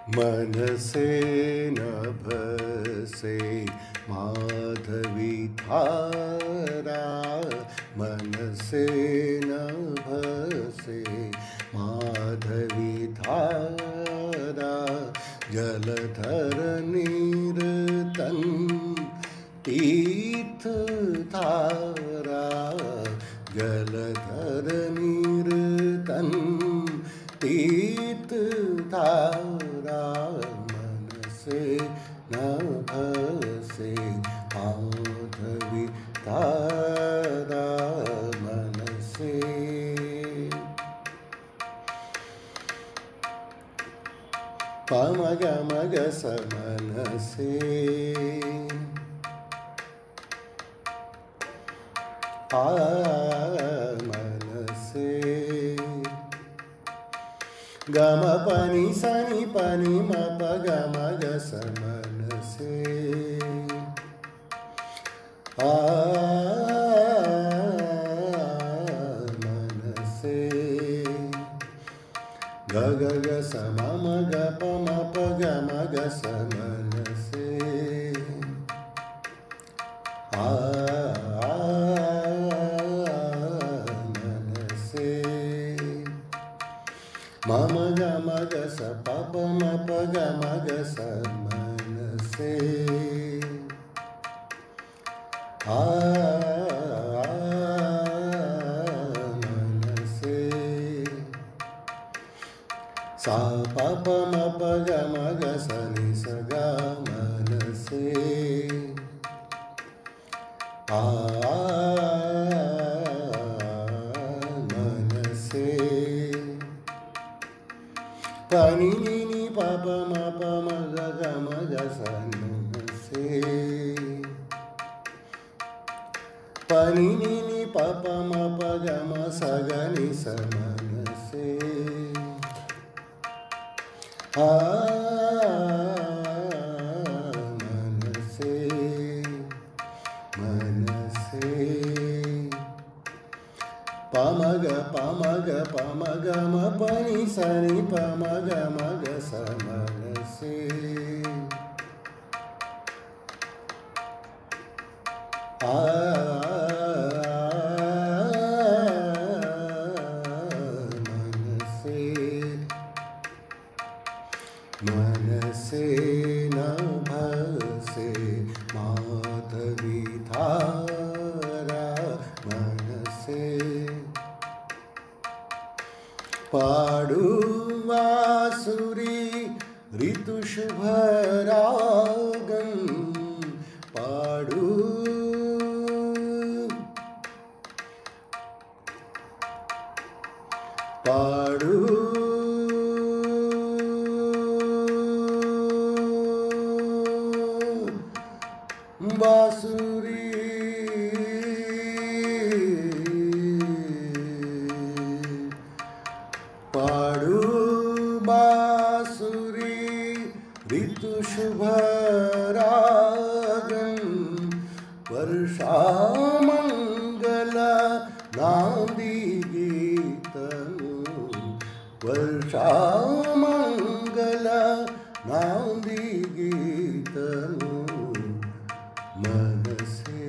मनसे नभसे माधवी धारा, मनसे नभसे माधवी धारा, जलधर नीरतन तीर्थ धारा, जलधर नीरतन तीर्थ धारा, मनसे नभसे माधवी धारा, मनसे पमग मग स मनसे मनसे गम पनि सनि पनि म प ग म ग स मनसे मनसे ग ग ग स म म ग प म प ग म ग स मनसे मनसे मम ग म ग स प प म प ग म ग स मनसे मनसे सा प प म प ग म ग स नि स ग मनसे मनसे पनि नि नि प प म प म ग ग म ग स मनसे पनि नि नि प प म प ग म स ग नि स मनसे मनसे मनसे पमग पमग पमग म पनि सनि पमग मग स मनसे मनसे नभसे माधवी धारा, मनसे पाडु वासुरी ऋतुशुभरागं पाडु पाडु बांसुरी पाडु बांसुरी ऋतुशुभरागं वर्षामंगल नांदी गीतनु वर्षामंगल नांदी गीतनु मनसे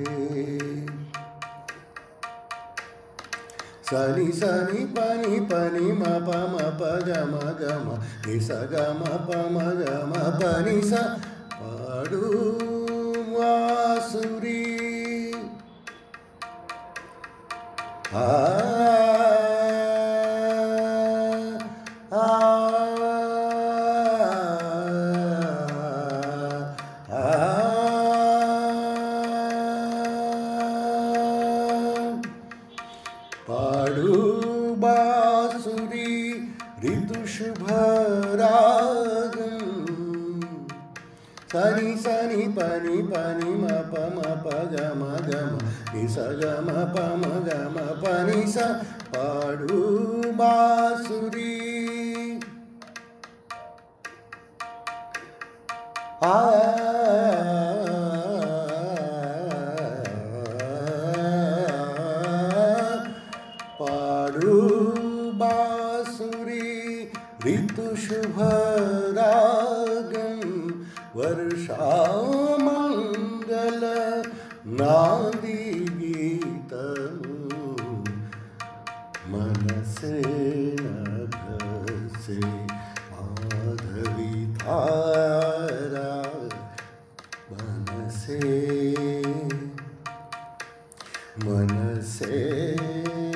सनि सनि पनि पनि म प म प ग म ग म नि स ग म प म ग म पनि स पाडु वासुरी पाडु बांसुरी ऋतुशुभरागं सनि सनि पनि पनि म प म प ग म ग म नि स ग म प म ग म पनि स पाडु बांसुरी पाडु बांसुरी ऋतुशुभरागं वर्षामङ्गल नादीगीतमु मनसे नभसे माधवी धारा मनसे